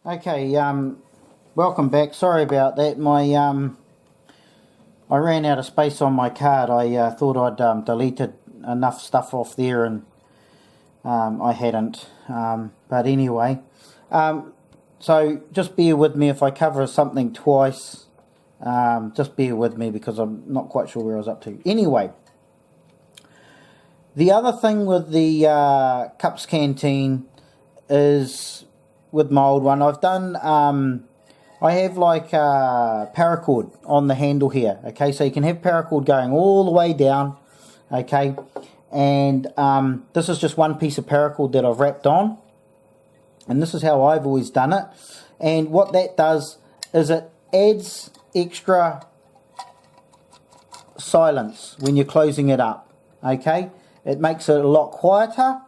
Okay, welcome back. Sorry about that. I ran out of space on my card. I thought I'd deleted enough stuff off there, and I hadn't. But anyway, so just bear with me if I cover something twice. Just bear with me because I'm not quite sure where I was up to. Anyway, the other thing with the Cups Canteen is with my old one. I've done, I have like Paracord on the handle here. Okay, so you can have Paracord going all the way down. Okay, and this is just one piece of Paracord that I've wrapped on. And this is how I've always done it. And what that does is it adds extra silence when you're closing it up. Okay, it makes it a lot quieter.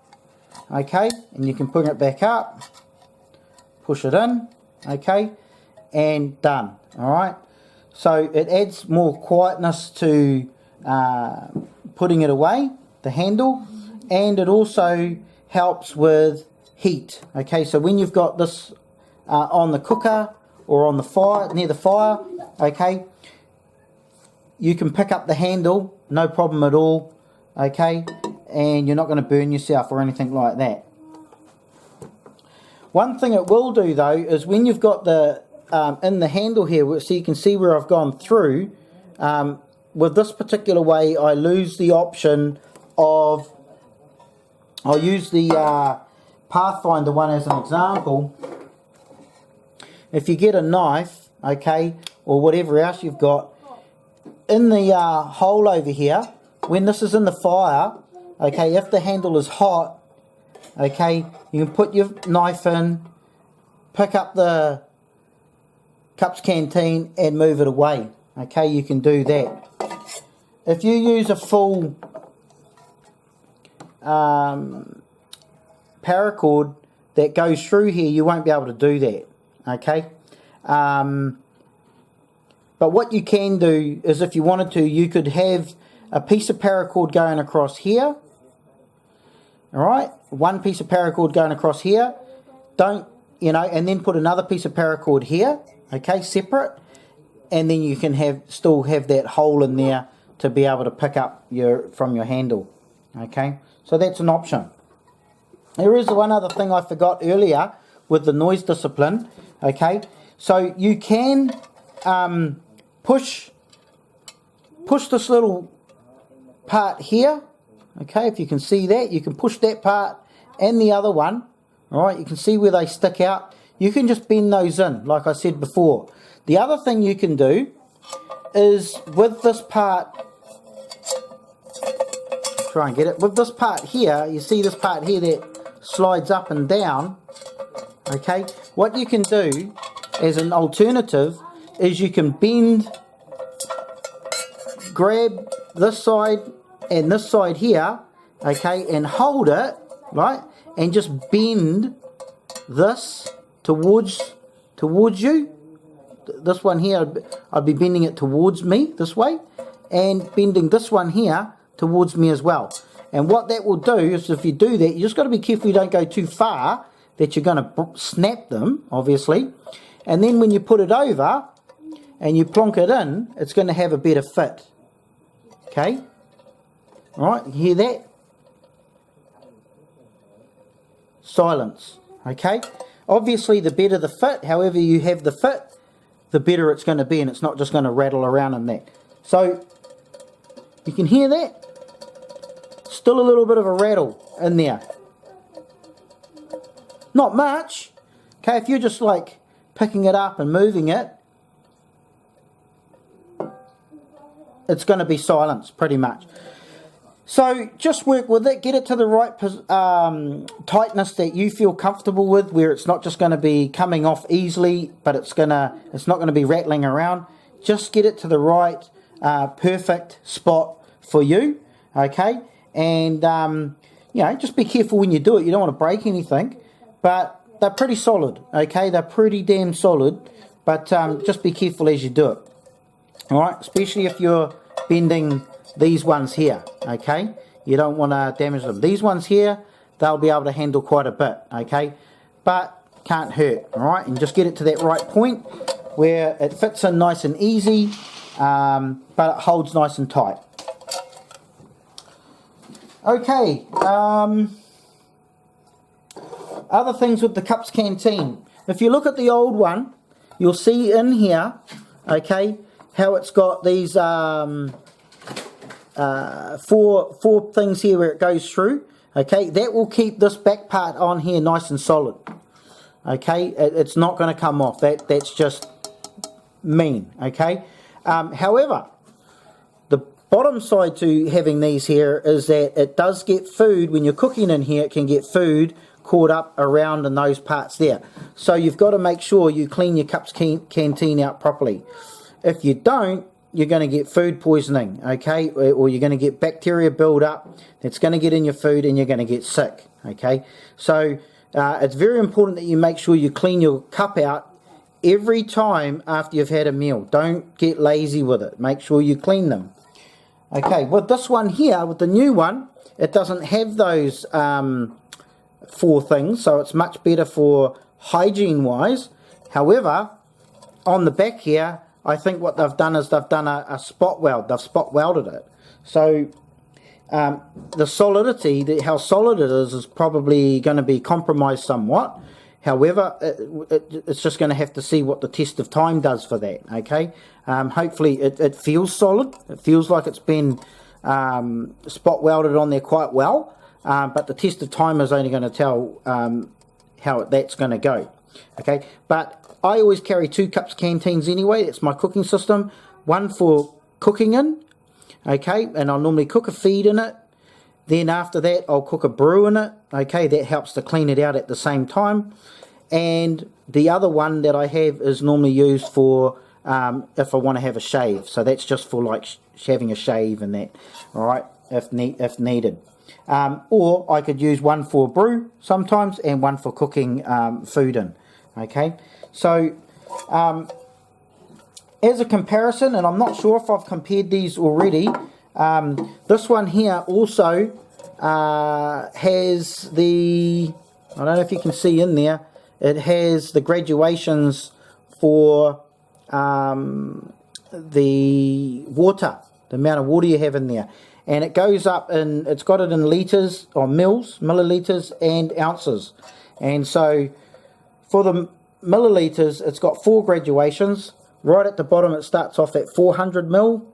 Okay, and you can put it back up, push it in, okay, and done. Alright, so it adds more quietness to putting it away, the handle, and it also helps with heat. Okay, so when you've got this on the cooker or on the fire, near the fire, okay, you can pick up the handle, no problem at all, okay, and you're not going to burn yourself or anything like that. One thing it will do though is when you've got the in the handle here, so you can see where I've gone through, with this particular way I lose the option of, I'll use the Pathfinder one as an example. If you get a knife, okay, or whatever else you've got, in the hole over here, when this is in the fire, okay, if the handle is hot, okay, you can put your knife in, pick up the Cups Canteen and move it away. Okay, you can do that. If you use a full paracord that goes through here, you won't be able to do that. Okay, but what you can do is, if you wanted to, you could have a piece of paracord going across here. Alright, one piece of paracord going across here, and then put another piece of paracord here, okay, separate, and then you can still have that hole in there to be able to pick up from your handle. Okay, so that's an option. There is one other thing I forgot earlier with the noise discipline. Okay, so you can push this little part here. Okay, if you can see that, you can push that part and the other one. Alright, you can see where they stick out. You can just bend those in, like I said before. The other thing you can do is with this part, try and get it, with this part here, you see this part here that slides up and down. Okay, what you can do as an alternative is you can grab this side and this side here, okay, and hold it, right, and just bend this towards you. This one here, I'd be bending it towards me this way, and bending this one here towards me as well. And what that will do is, if you do that, you just got to be careful you don't go too far, that you're going to snap them, obviously. And then when you put it over and you plonk it in, it's going to have a better fit. Okay? Alright, you hear that? Silence. Okay? Obviously, the better the fit, however you have the fit, the better it's going to be, and it's not just going to rattle around in that. So, you can hear that? Still a little bit of a rattle in there. Not much. Okay, if you're just like picking it up and moving it, it's going to be silence pretty much. So just work with it, get it to the right tightness that you feel comfortable with, where it's not just going to be coming off easily, but it's not going to be rattling around. Just get it to the right perfect spot for you, okay? And just be careful when you do it. You don't want to break anything, but they're pretty solid, okay? They're pretty damn solid, but just be careful as you do it. All right, especially if you're bending these ones here, okay? You don't want to damage them. These ones here, they'll be able to handle quite a bit, okay? But can't hurt, all right? And just get it to that right point where it fits in nice and easy, but it holds nice and tight. Okay, other things with the Cups Canteen. If you look at the old one, you'll see in here, okay, how it's got these four things here where it goes through. Okay, that will keep this back part on here nice and solid. Okay, it's not going to come off. That's just mean. Okay, however, the bottom side to having these here is that it does get food when you're cooking in here. It can get food caught up around in those parts there. So you've got to make sure you clean your Cups Canteen out properly. If you don't, you're going to get food poisoning, okay, or you're going to get bacteria build up that's going to get in your food and you're going to get sick, okay. So it's very important that you make sure you clean your cup out every time after you've had a meal. Don't get lazy with it. Make sure you clean them. Okay, with this one here, with the new one, it doesn't have those four things, so it's much better for hygiene wise. However, on the back here, I think what they've done is they've done a spot weld. They've spot welded it. So the solidity, how solid it is probably going to be compromised somewhat. However, it's just going to have to see what the test of time does for that, okay? Hopefully it feels solid. It feels like it's been spot welded on there quite well. But the test of time is only going to tell how that's going to go, okay? But I always carry 2 Cups Canteens anyway. It's my cooking system. One for cooking in, okay, and I'll normally cook a feed in it. Then after that, I'll cook a brew in it, okay. That helps to clean it out at the same time. And the other one that I have is normally used for if I want to have a shave. So that's just for like having a shave and that, all right, if needed. Or I could use one for brew sometimes and one for cooking food in, okay. So as a comparison, and I'm not sure if I've compared these already, this one here also has the, I don't know if you can see in there, it has the graduations for the water, the amount of water you have in there. And it goes up in, it's got it in litres or milliliters and ounces. And so for the milliliters, it's got 4 graduations. Right at the bottom, it starts off at 400 mil.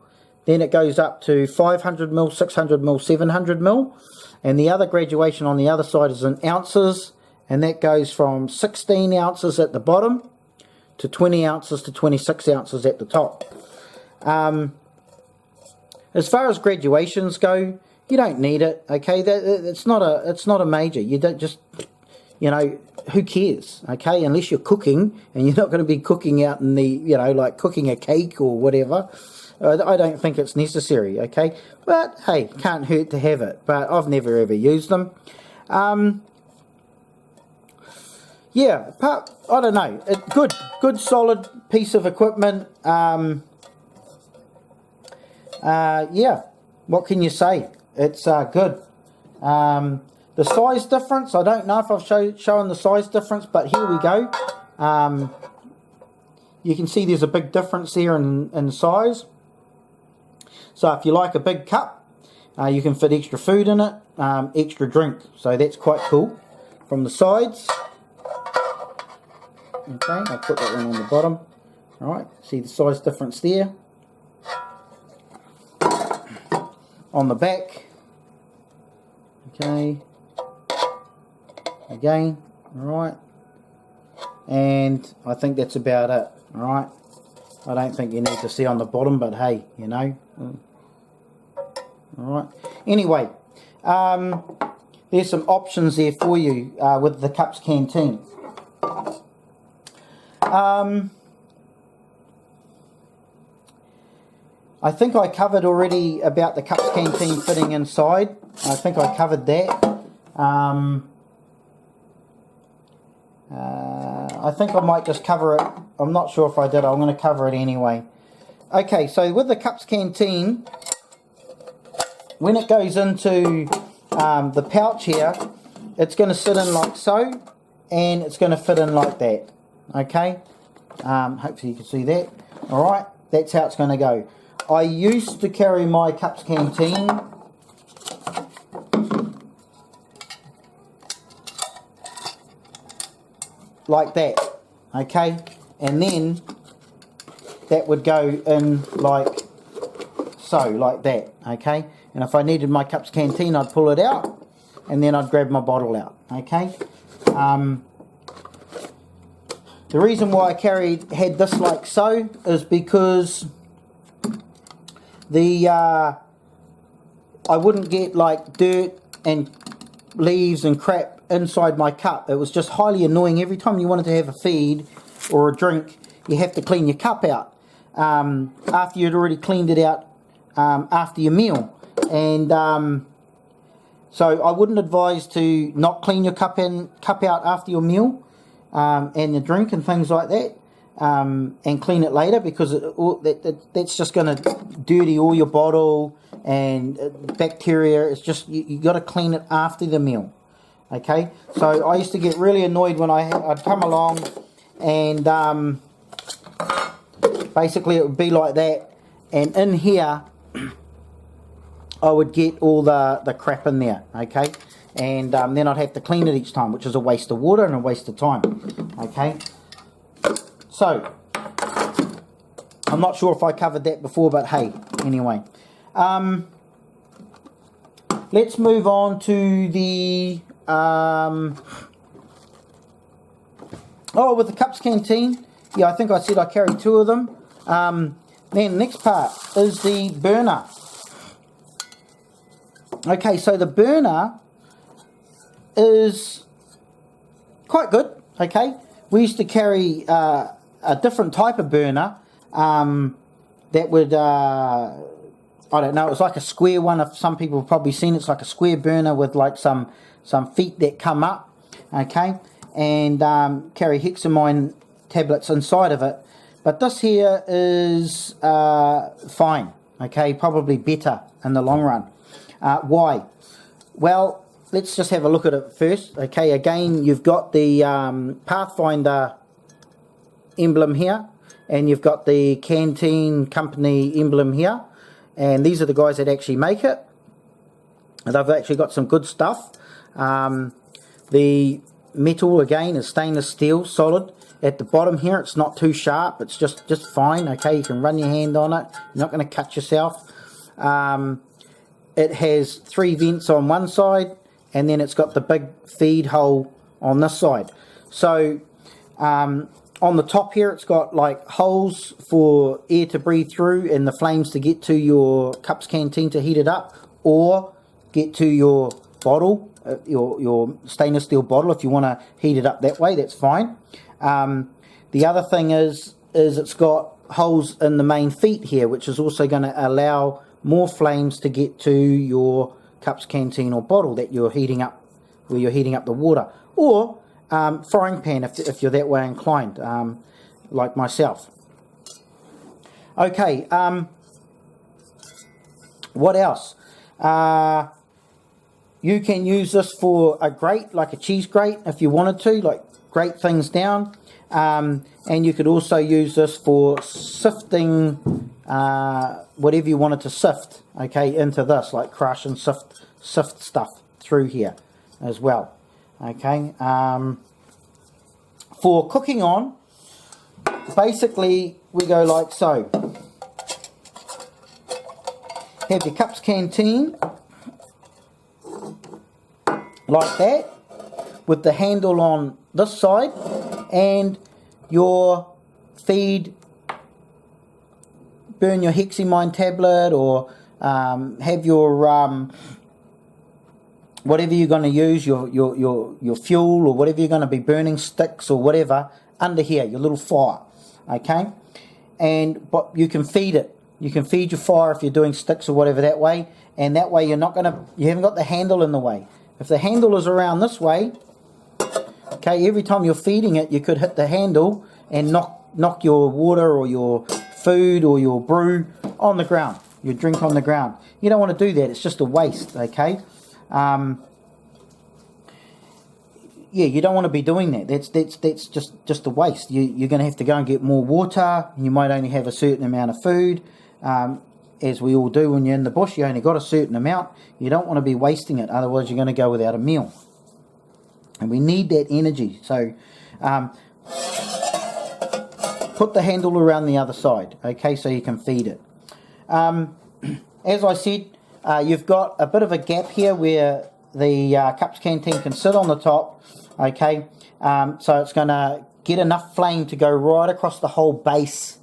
Then it goes up to 500 mil, 600 mil, 700 mil. And the other graduation on the other side is in ounces. And that goes from 16 ounces at the bottom to 20 ounces to 26 ounces at the top. As far as graduations go, you don't need it, okay? It's not a major. You don't just, you know, who cares, okay? Unless you're cooking, and you're not going to be cooking out in the, you know, like cooking a cake or whatever. I don't think it's necessary, okay? But, hey, can't hurt to have it. But I've never ever used them. Yeah, I don't know. Good solid piece of equipment. Yeah, what can you say? It's good. The size difference, I don't know if I've shown the size difference, but here we go. You can see there's a big difference there in size. So if you like a big cup, you can fit extra food in it, extra drink. So that's quite cool. From the sides, okay, I'll put that one on the bottom. All right, see the size difference there. On the back, okay, again, alright, and I think that's about it, alright. I don't think you need to see on the bottom, but hey, you know, alright. Anyway, there's some options there for you with the Cups Canteen. I think I covered already about the Cups Canteen fitting inside. I think I covered that. I think I might just cover it. I'm not sure if I did. I'm going to cover it anyway. Okay, so with the Cups Canteen, when it goes into the pouch here, it's going to sit in like so. and it's going to fit in like that. Okay, hopefully you can see that. All right, that's how it's going to go. I used to carry my cups canteen like that, okay, and then that would go in like so, like that, okay, and if I needed my cups canteen, I'd pull it out and then I'd grab my bottle out, okay. The reason why I had this like so is because I wouldn't get like dirt and leaves and crap inside my cup. It was just highly annoying. Every time you wanted to have a feed or a drink, you have to clean your cup out after you'd already cleaned it out after your meal. And so I wouldn't advise to not clean your cup out after your meal and the drink and things like that, and clean it later, because that's just going to dirty all your bottle and bacteria. It's just you got to clean it after the meal. Okay, so I used to get really annoyed when I'd come along and basically it would be like that, and in here I would get all the crap in there, okay, and then I'd have to clean it each time, which is a waste of water and a waste of time, okay. So I'm not sure if I covered that before, but hey, anyway, let's move on to the with the cups canteen. Yeah, I think I said I carried 2 of them. Then the next part is the burner. Okay, so the burner is quite good. Okay, we used to carry a different type of burner that would I don't know, it was like a square one. If some people have probably seen it, it's like a square burner with like some feet that come up, okay, and carry hexamine tablets inside of it. But this here is fine, okay, probably better in the long run. Why? Well, let's just have a look at it first. Okay, again, you've got the Pathfinder emblem here, and you've got the Canteen company emblem here, and these are the guys that actually make it. And they've actually got some good stuff. The metal, again, is stainless steel, solid. At the bottom here, it's not too sharp. It's just fine, okay? You can run your hand on it. You're not going to cut yourself. It has 3 vents on one side, and then it's got the big feed hole on this side. So on the top here, it's got like holes for air to breathe through and the flames to get to your cups canteen to heat it up, or get to your bottle, your stainless steel bottle. If you want to heat it up that way, that's fine. The other thing is it's got holes in the main feet here, which is also going to allow more flames to get to your cups canteen or bottle that you're heating up, where you're heating up the water, or frying pan if you're that way inclined, like myself. Okay, what else? You can use this for a grate, like a cheese grate, if you wanted to, like grate things down. And you could also use this for sifting whatever you wanted to sift, okay, into this, like crush and sift stuff through here as well. Okay, for cooking on, basically we go like so. Have your cups canteen like that, with the handle on this side, and your feed, burn your hexamine tablet, or have your whatever you're going to use, your fuel, or whatever you're going to be burning, sticks or whatever, under here, your little fire, okay? But you can feed it. You can feed your fire if you're doing sticks or whatever that way, and that way you haven't got the handle in the way. If the handle is around this way, okay, every time you're feeding it, you could hit the handle and knock your water or your food or your brew on the ground, your drink on the ground. You don't want to do that. It's just a waste, okay? yeah, you don't want to be doing that. That's just a waste. You're going to have to go and get more water. You might only have a certain amount of food, as we all do when you're in the bush. You only got a certain amount. You don't want to be wasting it, otherwise you're going to go without a meal. And we need that energy. So put the handle around the other side, okay, so you can feed it. As I said, you've got a bit of a gap here where the Cups Canteen can sit on the top, okay, so it's going to get enough flame to go right across the whole base.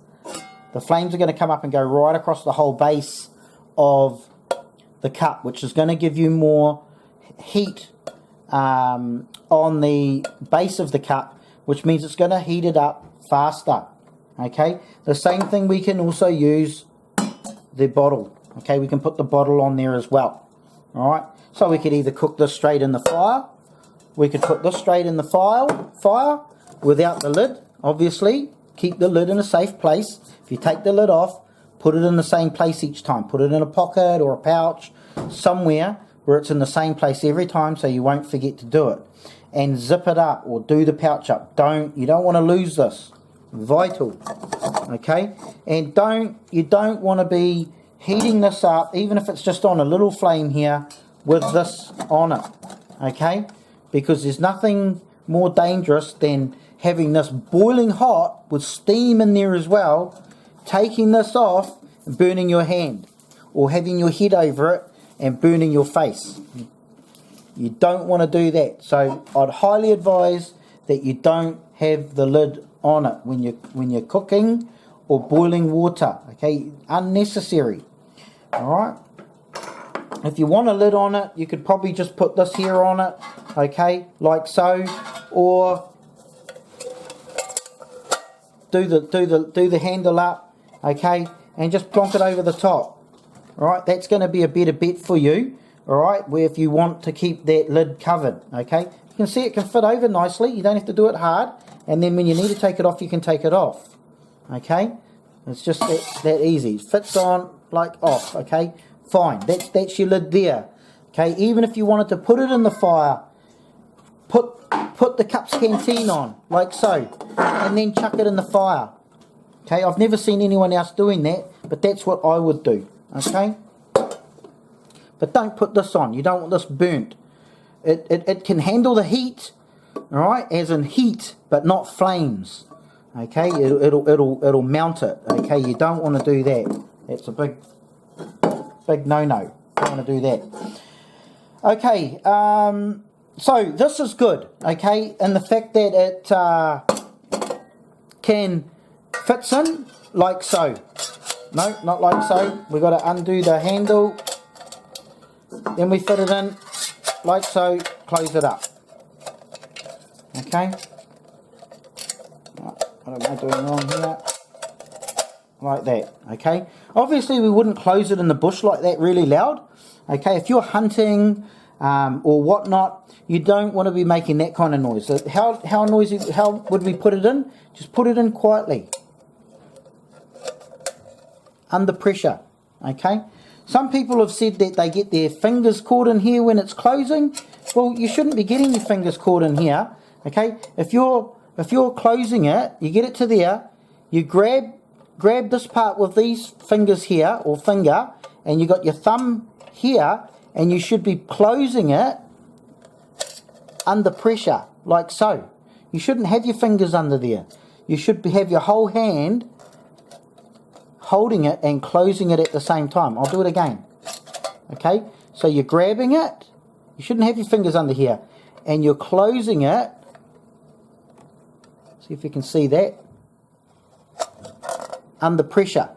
The flames are going to come up and go right across the whole base of the cup, which is going to give you more heat on the base of the cup, which means it's going to heat it up faster, okay. The same thing we can also use the bottle, okay, we can put the bottle on there as well. All right, so we could either cook this straight in the fire, we could put this straight in the fire without the lid, obviously. Keep the lid in a safe place. If you take the lid off, put it in the same place each time. Put it in a pocket or a pouch, somewhere where it's in the same place every time, so you won't forget to do it. And zip it up or do the pouch up. You don't want to lose this. Vital. Okay? And you don't want to be heating this up, even if it's just on a little flame here, with this on it. Okay? Because there's nothing more dangerous than having this boiling hot with steam in there as well, taking this off and burning your hand, or having your head over it and burning your face. You don't want to do that. So I'd highly advise that you don't have the lid on it when you're cooking or boiling water. Okay, unnecessary. All right. If you want a lid on it, you could probably just put this here on it. Okay, like so, or do the handle up. Okay, and just plonk it over the top. All right, that's going to be a better bet for you. All right, where if you want to keep that lid covered. Okay, you can see it can fit over nicely. You don't have to do it hard. And then when you need to take it off, you can take it off. Okay, it's just that easy. It fits on like off. Okay, fine. That's your lid there. Okay, even if you wanted to put it in the fire, put the Cups Canteen on like so, and then chuck it in the fire. Okay, I've never seen anyone else doing that, but that's what I would do. Okay, but don't put this on. You don't want this burnt. It can handle the heat, all right, as in heat, but not flames. Okay, it'll mount it. Okay, you don't want to do that. That's a big no-no. Don't want to do that. Okay, so this is good. Okay, and the fact that it can fits in like so. No, not like so. We've got to undo the handle. Then we fit it in like so. Close it up. Okay. What am I doing wrong here? Like that. Okay. Obviously, we wouldn't close it in the bush like that really loud. Okay. If you're hunting or whatnot, you don't want to be making that kind of noise. So how noisy? How would we put it in? Just put it in quietly. Under pressure. Okay. Some people have said that they get their fingers caught in here when it's closing. Well, you shouldn't be getting your fingers caught in here. Okay. If you're closing it, you get it to there, you grab this part with these fingers here, or finger, and you got your thumb here, and you should be closing it under pressure, like so. You shouldn't have your fingers under there. You should have your whole hand holding it and closing it at the same time. I'll do it again. Okay, so you're grabbing it, you shouldn't have your fingers under here, and you're closing it. See if you can see that. Under pressure.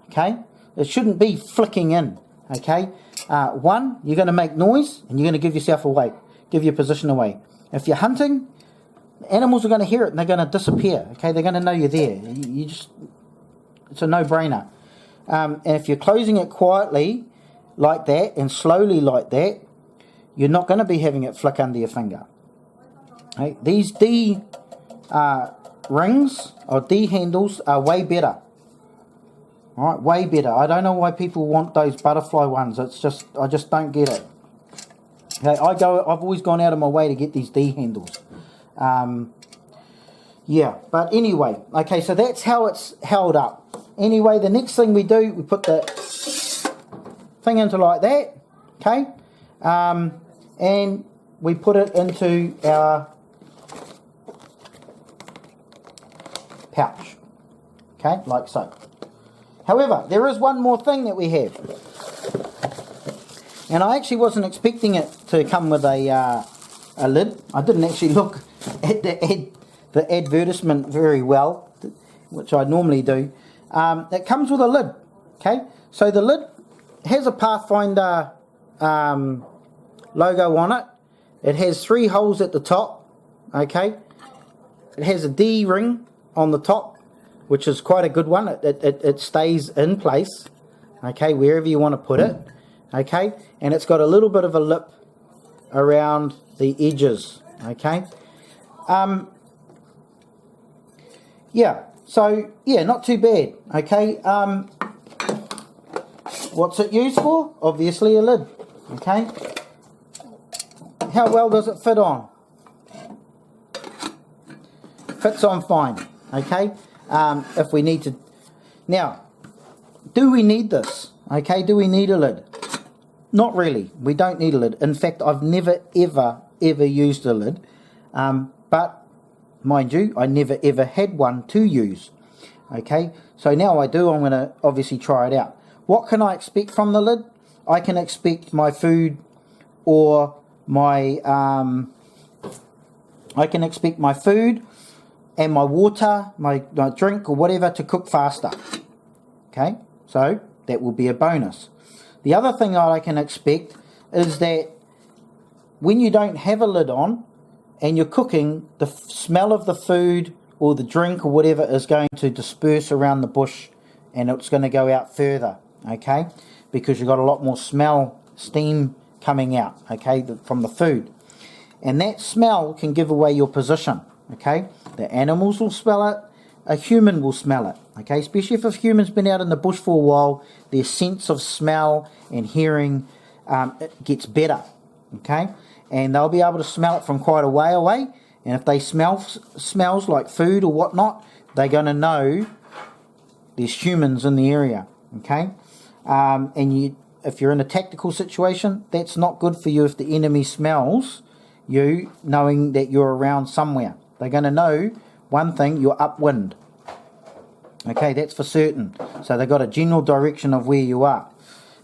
Okay, it shouldn't be flicking in. Okay, one, you're going to make noise and you're going to give yourself away, give your position away. If you're hunting, animals are going to hear it and they're going to disappear. Okay, they're going to know you're there. It's a no-brainer. And if you're closing it quietly like that and slowly like that, you're not going to be having it flick under your finger. Okay? These D rings or D handles are way better. All right, way better. I don't know why people want those butterfly ones. I just don't get it. Okay, I've always gone out of my way to get these D handles. Yeah, but anyway, okay, so that's how it's held up. Anyway, the next thing we do, we put the thing into like that, okay, and we put it into our pouch, okay, like so. However, there is one more thing that we have, and I actually wasn't expecting it to come with a lid. I didn't actually look at the advertisement very well, which I normally do. It comes with a lid, okay? So the lid has a Pathfinder logo on it. It has 3 holes at the top, okay? It has a D ring on the top, which is quite a good one. It stays in place, okay, wherever you want to put it, okay? And it's got a little bit of a lip around the edges, okay? Yeah, so, yeah, not too bad, okay? What's it used for? Obviously a lid, okay? How well does it fit on? Fits on fine, okay? If we need to... Now, do we need this? Okay, do we need a lid? Not really. We don't need a lid. In fact, I've never, ever used a lid. But, mind you, I never, ever had one to use. Okay, so now I do. I'm going to obviously try it out. What can I expect from the lid? I can expect my food or my... I can expect my food and my water, my drink or whatever to cook faster. Okay, so that will be a bonus. The other thing that I can expect is that when you don't have a lid on and you're cooking, the smell of the food or the drink or whatever is going to disperse around the bush and it's going to go out further, okay, because you've got a lot more steam coming out, okay, from the food. And that smell can give away your position, okay. The animals will smell it, a human will smell it, okay, especially if a human's been out in the bush for a while. Their sense of smell and hearing it gets better, okay, and they'll be able to smell it from quite a way away. And if they smells like food or whatnot, they're going to know there's humans in the area, okay. And if you're in a tactical situation, that's not good for you if the enemy smells you, knowing that you're around somewhere. They're going to know one thing: you're upwind. Okay, that's for certain. So they've got a general direction of where you are.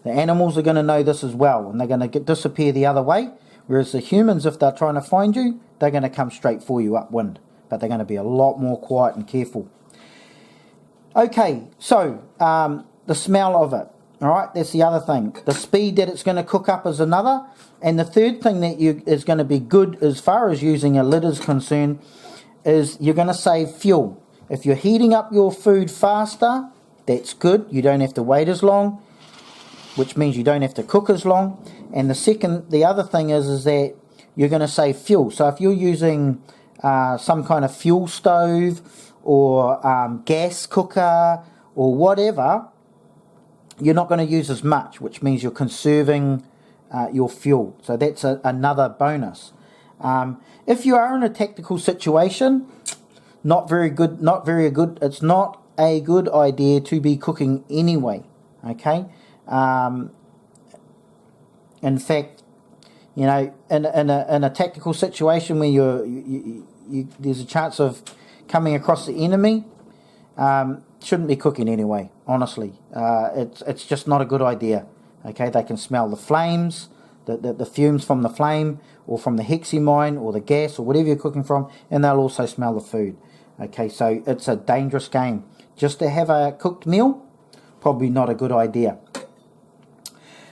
The animals are going to know this as well, and they're going to disappear the other way. Whereas the humans, if they're trying to find you, they're going to come straight for you upwind. But they're going to be a lot more quiet and careful. Okay, so the smell of it. All right, that's the other thing. The speed that it's going to cook up is another. And the third thing that is going to be good as far as using a lid is concerned is you're going to save fuel. If you're heating up your food faster, that's good. You don't have to wait as long, which means you don't have to cook as long. And the other thing is that you're going to save fuel. So if you're using some kind of fuel stove or gas cooker or whatever, you're not going to use as much, which means you're conserving your fuel. So that's another bonus. If you are in a tactical situation, not very good. It's not a good idea to be cooking anyway. Okay. In fact, you know, in a tactical situation where there's a chance of coming across the enemy, shouldn't be cooking anyway. Honestly, it's just not a good idea. Okay, they can smell the flames, the fumes from the flame, or from the hexi mine, or the gas, or whatever you're cooking from, and they'll also smell the food. Okay, so it's a dangerous game. Just to have a cooked meal, probably not a good idea.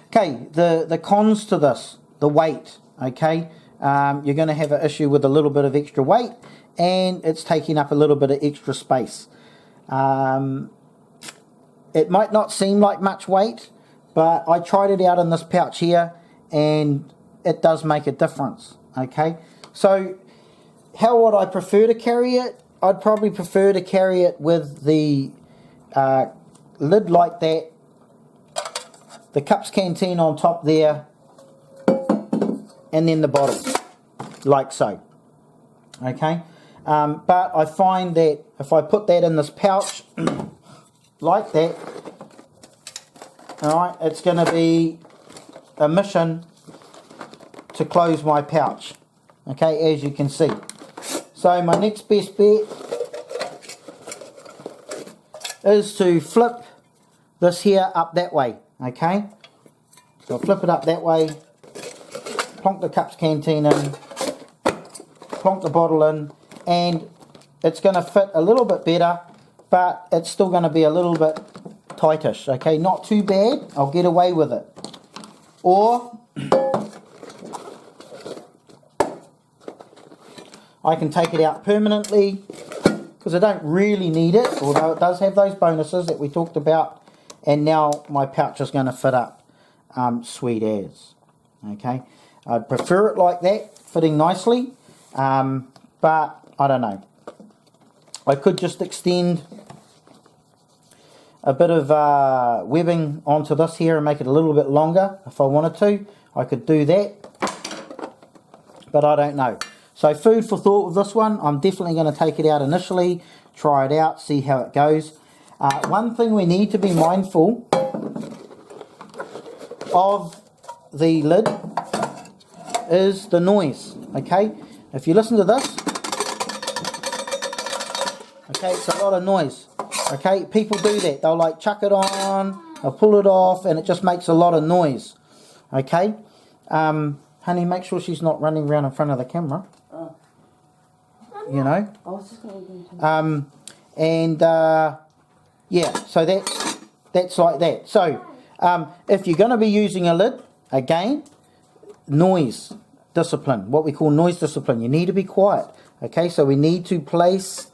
Okay, the cons to this, the weight. Okay, you're going to have an issue with a little bit of extra weight, and it's taking up a little bit of extra space. It might not seem like much weight, but I tried it out in this pouch here, and it does make a difference. Okay, so how would I prefer to carry it? I'd probably prefer to carry it with the lid like that, the cups canteen on top there, and then the bottle, like so. Okay, but I find that if I put that in this pouch like that, alright, it's going to be a mission to close my pouch, okay, as you can see. So my next best bet is to flip this here up that way, okay. So I'll flip it up that way, plonk the cups canteen in, plonk the bottle in, and it's going to fit a little bit better, but it's still going to be a little bit tightish, okay, not too bad. I'll get away with it. Or I can take it out permanently because I don't really need it, although it does have those bonuses that we talked about, and now my pouch is going to fit up sweet as. Okay, I'd prefer it like that, fitting nicely, but I don't know. I could just extend a bit of webbing onto this here and make it a little bit longer if I wanted to. I could do that, but I don't know. So food for thought with this one. I'm definitely going to take it out initially, try it out, see how it goes. One thing we need to be mindful of the lid is the noise, okay? If you listen to this, okay, it's a lot of noise, okay? People do that. They'll like chuck it on, they'll pull it off, and it just makes a lot of noise, okay? Honey, make sure she's not running around in front of the camera. You know? Yeah, so that's like that. So if you're going to be using a lid, again, noise discipline, what we call noise discipline. You need to be quiet. Okay, so we need to place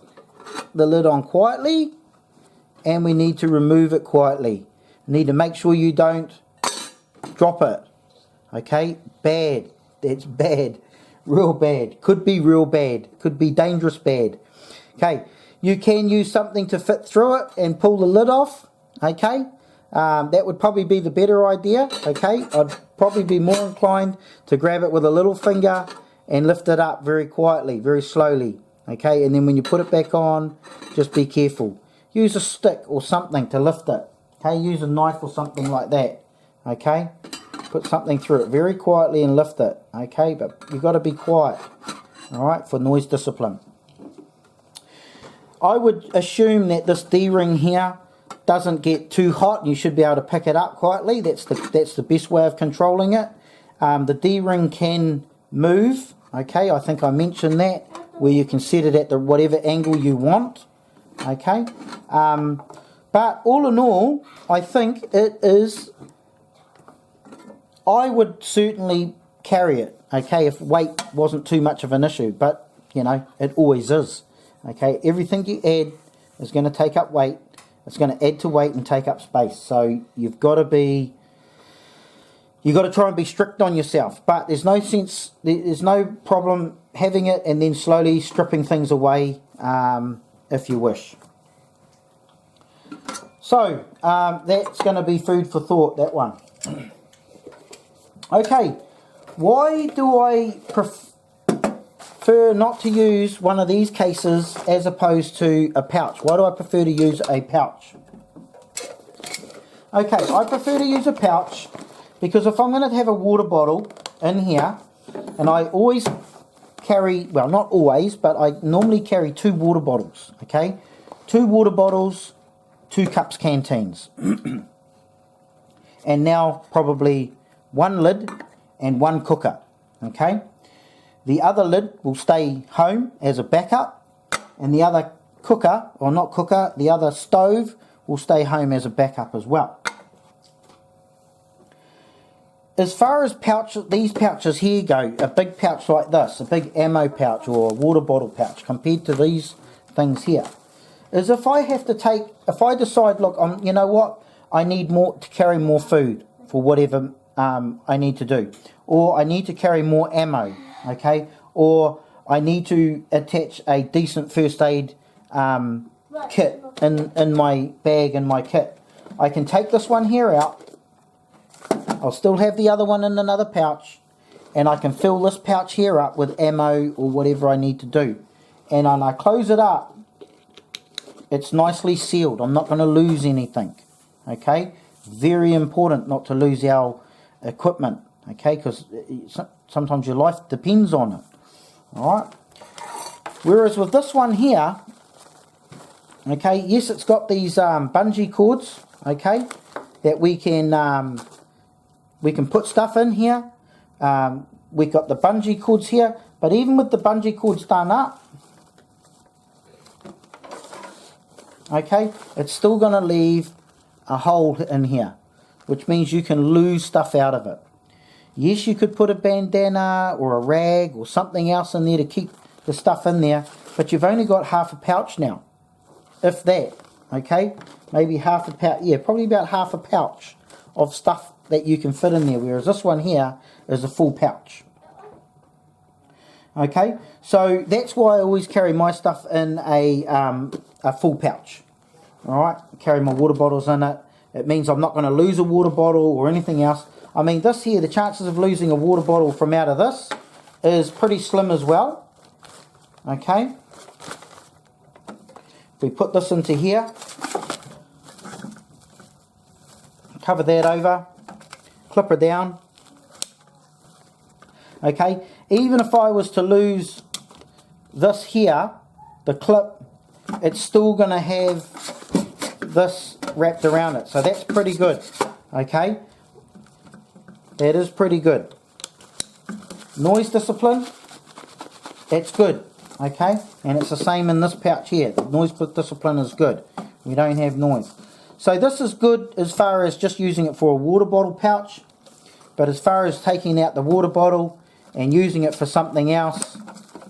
the lid on quietly, and we need to remove it quietly. You need to make sure you don't drop it. Okay, bad. That's bad. Real bad. Could be real bad. Could be dangerous bad. Okay, you can use something to fit through it and pull the lid off. Okay, that would probably be the better idea. Okay, I'd probably be more inclined to grab it with a little finger and lift it up very quietly, very slowly. Okay, and then when you put it back on, just be careful. Use a stick or something to lift it. Okay, use a knife or something like that. Okay, put something through it very quietly and lift it. Okay, but you've got to be quiet. Alright, for noise discipline. I would assume that this D-ring here doesn't get too hot, and you should be able to pick it up quietly. That's the best way of controlling it. The D-ring can move. Okay, I think I mentioned that, where you can set it at the whatever angle you want. Okay, but all in all, I think it is. I would certainly carry it. Okay, if weight wasn't too much of an issue, but you know it always is. Okay, everything you add is going to take up weight. It's going to add to weight and take up space. So you've got to try and be strict on yourself. But there's no problem having it and then slowly stripping things away if you wish. So that's going to be food for thought, that one. Okay, why do I prefer not to use one of these cases as opposed to a pouch? Why do I prefer to use a pouch? Okay, I prefer to use a pouch because if I'm going to have a water bottle in here, and I always carry, well, not always, but I normally carry 2 water bottles, okay? 2 water bottles, 2 cups canteens. And now probably 1 lid and 1 cooker, okay? The other lid will stay home as a backup, and the other cooker, or not cooker, the other stove will stay home as a backup as well. As far as these pouches here go, a big pouch like this, a big ammo pouch or a water bottle pouch compared to these things here, is if I decide, look, you know what, I need to carry more food for whatever I need to do, or I need to carry more ammo, okay, or I need to attach a decent first aid kit in my bag and my kit. I can take this one here out. I'll still have the other one in another pouch, and I can fill this pouch here up with ammo or whatever I need to do. And when I close it up, it's nicely sealed. I'm not going to lose anything. Okay, very important not to lose our equipment. Okay, because sometimes your life depends on it. All right. Whereas with this one here, okay, yes, it's got these bungee cords. Okay, that we can put stuff in here. We've got the bungee cords here, but even with the bungee cords done up, okay, it's still going to leave a hole in here, which means you can lose stuff out of it. Yes, you could put a bandana or a rag or something else in there to keep the stuff in there, but you've only got half a pouch now, if that. Okay, maybe half a pouch, yeah, probably about half a pouch of stuff that you can fit in there, whereas this one here is a full pouch. Okay, so that's why I always carry my stuff in a full pouch. Alright, carry my water bottles in it. It means I'm not going to lose a water bottle or anything else. I mean, this here, the chances of losing a water bottle from out of this is pretty slim as well. Okay, we put this into here, cover that over, clip her down. Okay, even if I was to lose this here, the clip, it's still going to have this wrapped around it, so that's pretty good. Okay, that is pretty good. Noise discipline, that's good. Okay, and it's the same in this pouch here. The noise discipline is good. We don't have noise. So this is good as far as just using it for a water bottle pouch, but as far as taking out the water bottle and using it for something else,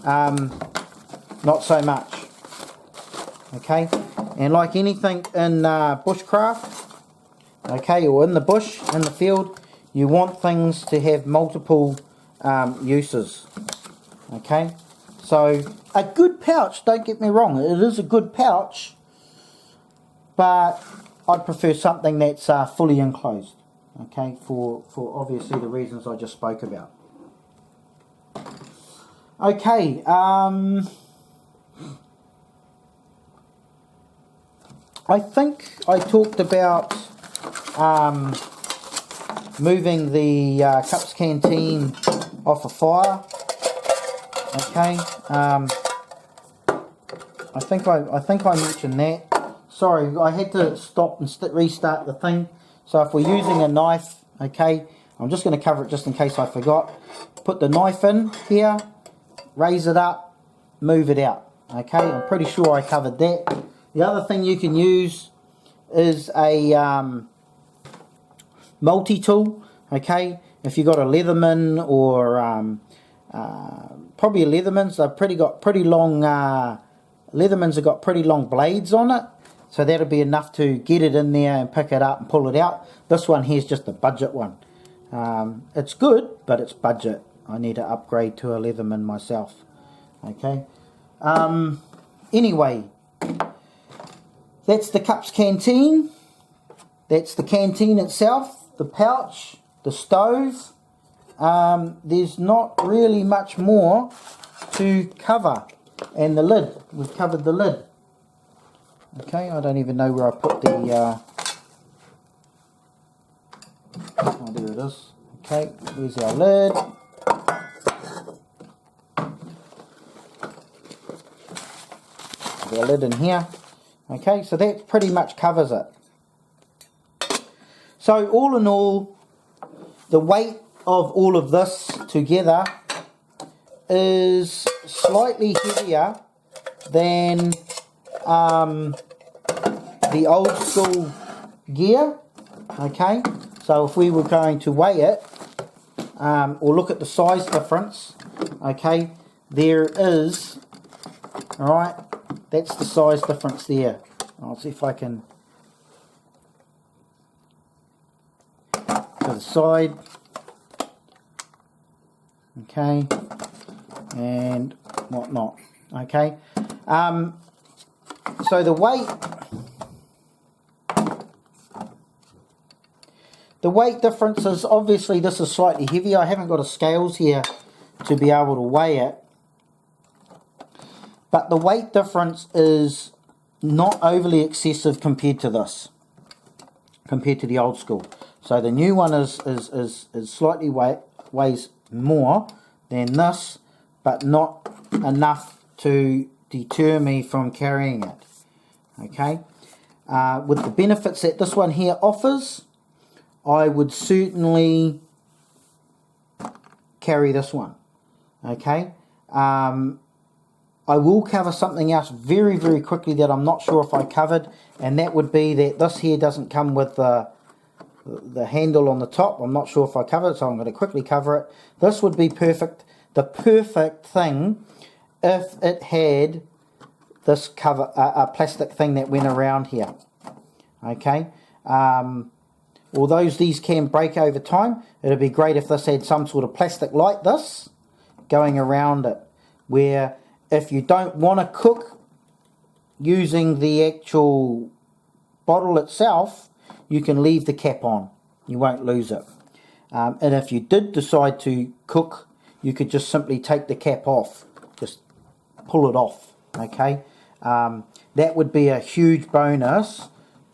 not so much. Okay, and like anything in bushcraft, okay, or in the bush, in the field, you want things to have multiple uses. Okay, so a good pouch, don't get me wrong, it is a good pouch, but I'd prefer something that's fully enclosed. Okay, for obviously the reasons I just spoke about. Okay, I think I talked about moving the Cups Canteen off a fire. Okay, I think I mentioned that. Sorry, I had to stop and restart the thing. So if we're using a knife, okay, I'm just going to cover it just in case I forgot. Put the knife in here, raise it up, move it out. Okay, I'm pretty sure I covered that. The other thing you can use is a multi-tool. Okay, if you've got a Leatherman or probably a Leatherman's, they've got pretty long. Leatherman's have got pretty long blades on it, so that'll be enough to get it in there and pick it up and pull it out. This one here's just a budget one. It's good, but it's budget. I need to upgrade to a Leatherman myself. Okay. Anyway, that's the Cups Canteen. That's the canteen itself, the pouch, the stove. There's not really much more to cover. And the lid, we've covered the lid. Okay, I don't even know where I put the, oh, there it is. Okay, there's our lid. Our lid in here. Okay, so that pretty much covers it. So all in all, the weight of all of this together is slightly heavier than the old school gear. Okay, so if we were going to weigh it or look at the size difference, okay, there is, alright, that's the size difference there. I'll see if I can to the side. Okay, and whatnot. Okay, so the The weight difference is, obviously this is slightly heavier. I haven't got a scales here to be able to weigh it. But the weight difference is not overly excessive compared to this, compared to the old school. So the new one is slightly weighs more than this, but not enough to deter me from carrying it. Okay, with the benefits that this one here offers, I would certainly carry this one. Okay, I will cover something else very, very quickly that I'm not sure if I covered, and that would be that this here doesn't come with the handle on the top. I'm not sure if I covered it, so I'm going to quickly cover it. This would be perfect, the perfect thing, if it had this cover, a plastic thing that went around here. Okay, although these can break over time, it'd be great if this had some sort of plastic like this going around it, where if you don't want to cook using the actual bottle itself, you can leave the cap on. You won't lose it. And if you did decide to cook, you could just simply take the cap off. Just pull it off. Okay? That would be a huge bonus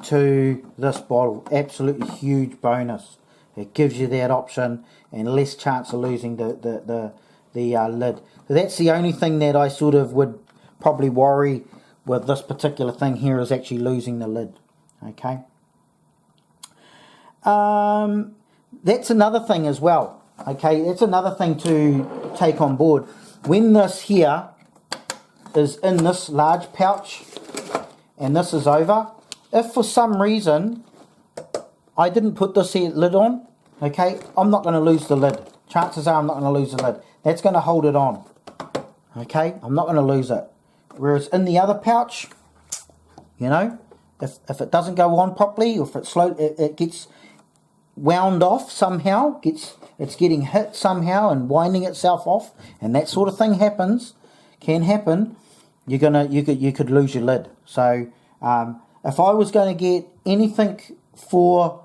to this bottle. Absolutely huge bonus. It gives you that option and less chance of losing the lid. So that's the only thing that I sort of would probably worry with this particular thing here, is actually losing the lid. Okay. That's another thing as well. Okay, that's another thing to take on board. When this here is in this large pouch and this is over, if for some reason I didn't put this here lid on, okay, I'm not going to lose the lid. Chances are I'm not going to lose the lid. That's going to hold it on. Okay, I'm not going to lose it. Whereas in the other pouch, you know, if it doesn't go on properly, or if it's slow, it gets wound off somehow, it's getting hit somehow and winding itself off, and that sort of thing can happen. You could lose your lid. So if I was going to get anything for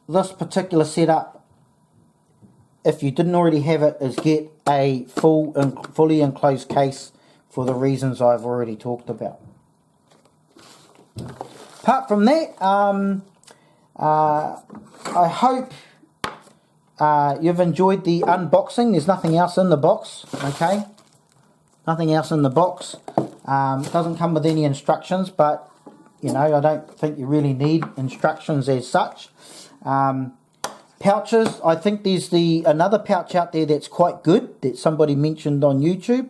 this particular setup, if you didn't already have it, is get a fully enclosed case for the reasons I've already talked about. Apart from that, I hope you've enjoyed the unboxing. There's nothing else in the box, okay? Nothing else in the box. It doesn't come with any instructions, but, you know, I don't think you really need instructions as such. Pouches, I think there's another pouch out there that's quite good, that somebody mentioned on YouTube,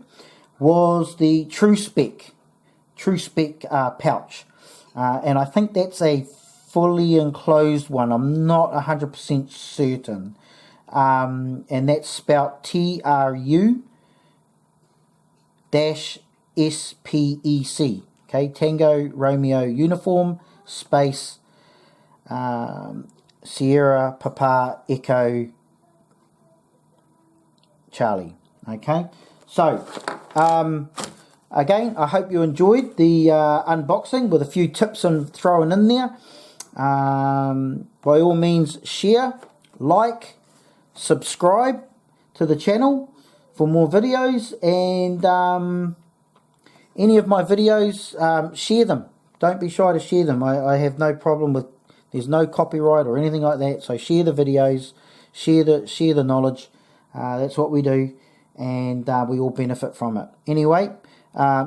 was the True Spec pouch. And I think that's a fully enclosed one. I'm not 100% certain. And that's spelled TRU-SPEC. Okay, Tango Romeo Uniform Space Sierra Papa Echo Charlie. Okay, so again, I hope you enjoyed the unboxing with a few tips and thrown in there. By all means, share, like, subscribe to the channel for more videos, and any of my videos, share them. Don't be shy to share them. I have no problem with, there's no copyright or anything like that, so share the videos, share the knowledge. That's what we do, and we all benefit from it. Anyway,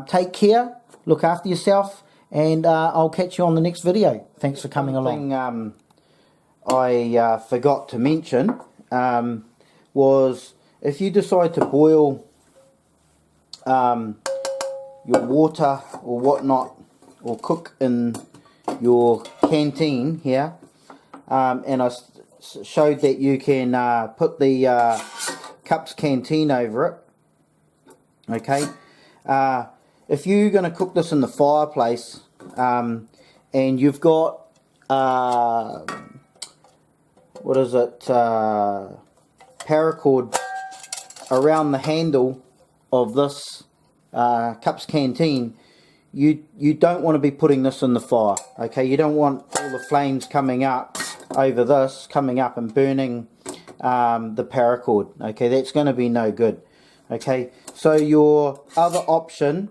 take care, look after yourself, and I'll catch you on the next video. Thanks for coming along. One thing I forgot to mention was, if you decide to boil your water or whatnot, or cook in your canteen here, and I showed that you can put the cups canteen over it. Okay, if you're going to cook this in the fireplace, and you've got what is it, paracord around the handle of this cups canteen, you don't want to be putting this in the fire. Okay, you don't want all the flames coming up over this coming up and burning the paracord. Okay, that's going to be no good. Okay, so your other option,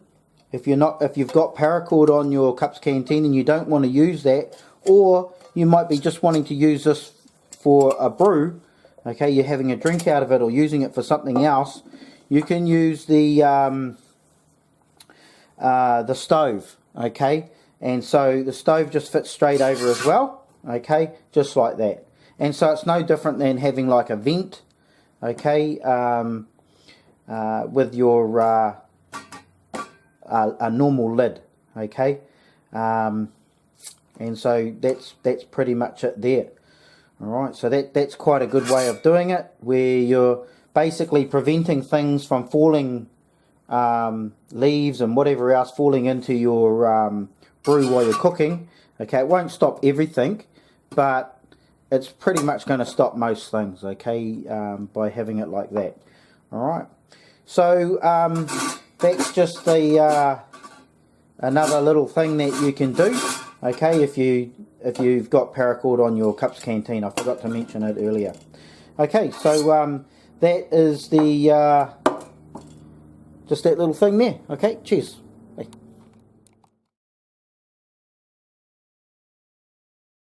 if you've got paracord on your cups canteen and you don't want to use that, or you might be just wanting to use this for a brew, okay, you're having a drink out of it or using it for something else, you can use the stove. Okay, and so the stove just fits straight over as well. Okay, just like that. And so it's no different than having like a vent, okay, with your a normal lid, okay. And so that's pretty much it there. Alright, so that's quite a good way of doing it, where you're basically preventing things from falling, leaves and whatever else falling into your brew while you're cooking. Okay, it won't stop everything, but it's pretty much going to stop most things, okay, by having it like that. Alright, so that's just the another little thing that you can do, okay, if you've got paracord on your cups canteen. I forgot to mention it earlier. Okay, so that is the just that little thing there. Okay, cheers.